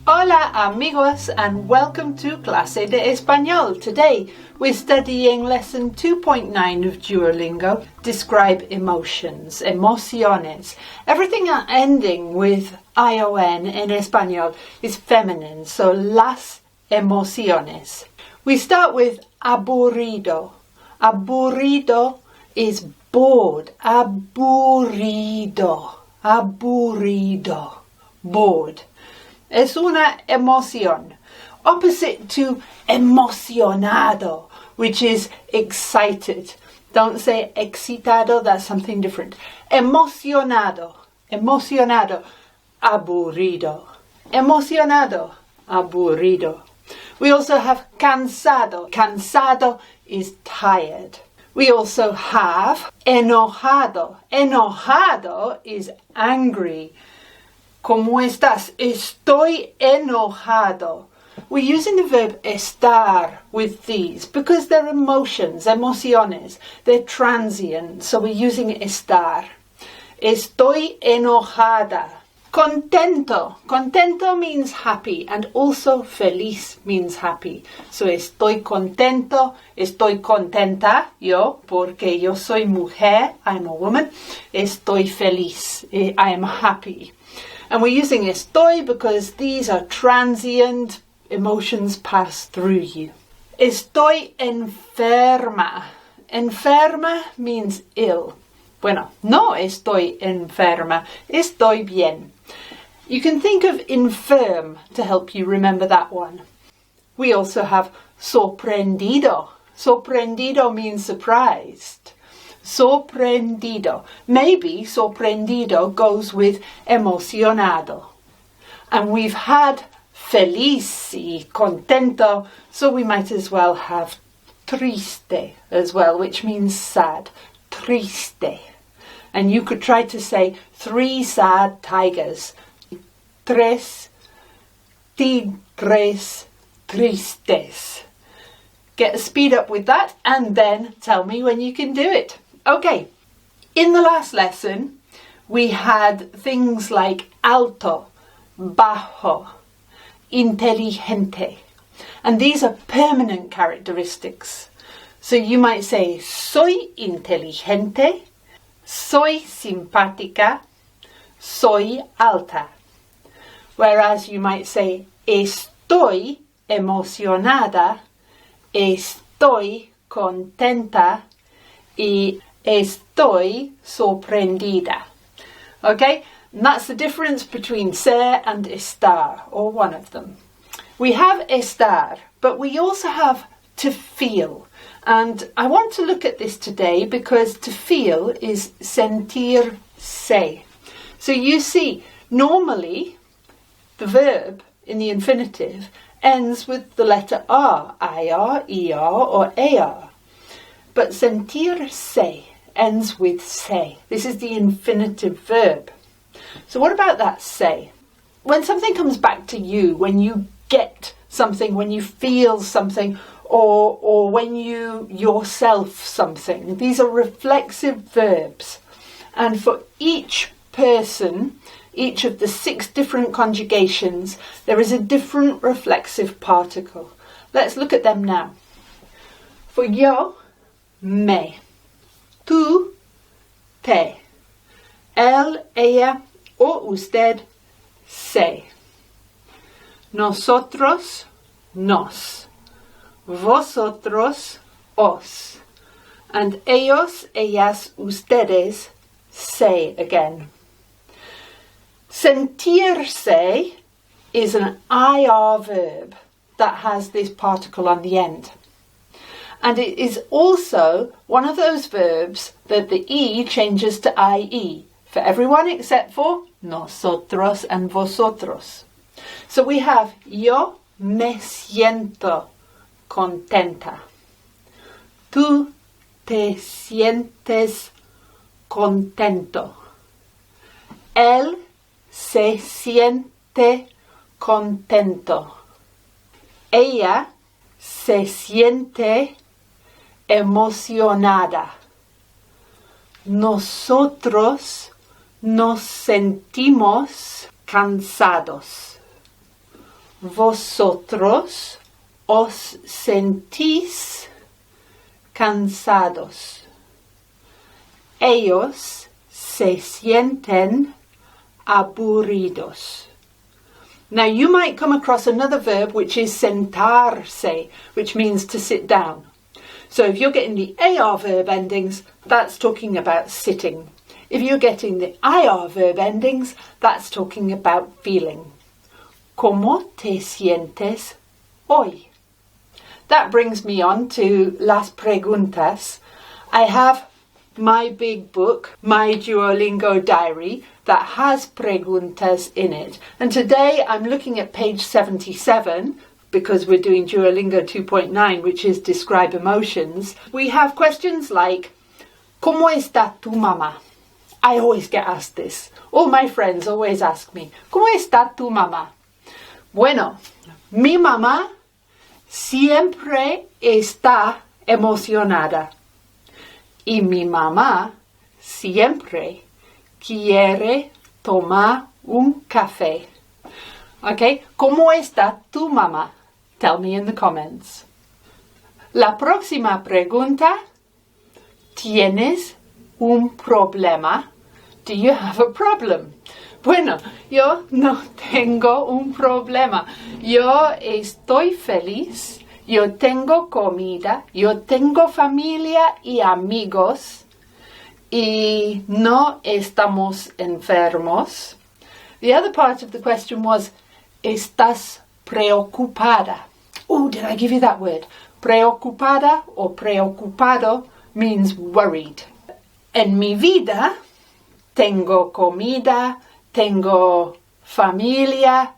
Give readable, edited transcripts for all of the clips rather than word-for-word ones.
Hola amigos and welcome to Clase de Español. Today we're studying lesson 2.9 of Duolingo. Describe emotions, emociones. Everything ending with ION in Español is feminine, so las emociones. We start with aburrido. Aburrido is bored. Aburrido. Aburrido. Bored. Es una emoción, opposite to emocionado, which is excited. Don't say excitado, that's something different. Emocionado, emocionado, aburrido. Emocionado, aburrido. We also have cansado. Cansado is tired. We also have enojado. Enojado is angry. ¿Cómo estás? Estoy enojado. We're using the verb estar with these because they're emotions, emociones. They're transient, so we're using estar. Estoy enojada. Contento. Contento means happy and also feliz means happy. So estoy contento, estoy contenta, yo, porque yo soy mujer, I'm a woman. Estoy feliz, I am happy. And we're using estoy because these are transient, emotions pass through you. Estoy enferma. Enferma means ill. Bueno, no estoy enferma, estoy bien. You can think of infirm to help you remember that one. We also have sorprendido. Sorprendido means surprised. Sorprendido. Maybe sorprendido goes with emocionado. And we've had feliz y contento, so we might as well have triste as well, which means sad. Triste. And you could try to say 3 sad tigers. Tres tigres tristes. Get a speed up with that and then tell me when you can do it. Okay, in the last lesson, we had things like alto, bajo, inteligente. And these are permanent characteristics. So you might say, soy inteligente, soy simpática, soy alta. Whereas you might say, estoy emocionada, estoy contenta, y estoy sorprendida. Okay? And that's the difference between ser and estar, or one of them. We have estar, but we also have to feel. And I want to look at this today because to feel is sentirse. So you see, normally the verb in the infinitive ends with the letter R, IR, ER, or AR. But sentirse ends with se. This is the infinitive verb. So what about that se? When something comes back to you, when you get something, when you feel something, or when you yourself something, these are reflexive verbs. And for each person, each of the 6 different conjugations, there is a different reflexive particle. Let's look at them now. For yo, me. Tú, te. Él, ella o usted, se. Nosotros, nos. Vosotros, os. And ellos, ellas, ustedes, se again. Sentirse is an IR verb that has this particle on the end. And it is also one of those verbs that the E changes to IE for everyone except for nosotros and vosotros. So we have yo me siento contenta. Tú te sientes contento. Él se siente contento. Ella se siente emocionada. Nosotros nos sentimos cansados. Vosotros os sentís cansados. Ellos se sienten aburridos. Now you might come across another verb which is sentarse, which means to sit down. So if you're getting the AR verb endings, that's talking about sitting. If you're getting the IR verb endings, that's talking about feeling. ¿Cómo te sientes hoy? That brings me on to las preguntas. I have my big book, my Duolingo diary, that has preguntas in it. And today I'm looking at page 77, because we're doing Duolingo 2.9, which is describe emotions. We have questions like, ¿Cómo está tu mamá? I always get asked this. All my friends always ask me, ¿Cómo está tu mamá? Bueno, mi mamá siempre está emocionada. Y mi mamá siempre quiere tomar un café. Okay, ¿cómo está tu mamá? Tell me in the comments. La próxima pregunta, ¿tienes un problema? Do you have a problem? Bueno, yo no tengo un problema. Yo estoy feliz. Yo tengo comida, yo tengo familia y amigos y no estamos enfermos. The other part of the question was, ¿estás preocupada? Oh, did I give you that word? Preocupada or preocupado means worried. En mi vida tengo comida, tengo familia,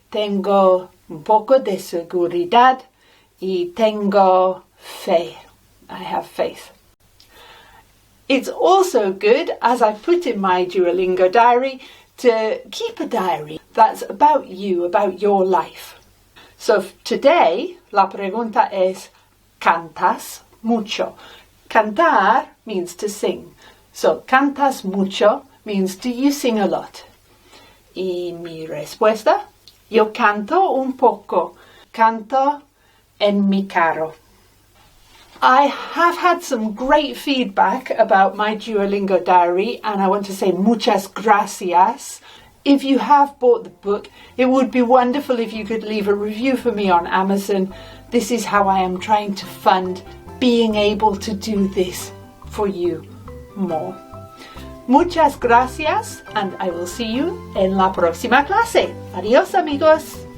tengo un poco de seguridad. Y tengo fe. I have faith. It's also good, as I put in my Duolingo diary, to keep a diary that's about you, about your life. So today, la pregunta es, ¿cantas mucho? Cantar means to sing. So, ¿cantas mucho? Means do you sing a lot? Y mi respuesta, yo canto un poco. Canto en mi carro. I have had some great feedback about my Duolingo diary, and I want to say muchas gracias. If you have bought the book, it would be wonderful if you could leave a review for me on Amazon. This is how I am trying to fund being able to do this for you more. Muchas gracias, and I will see you en la próxima clase. Adiós, amigos.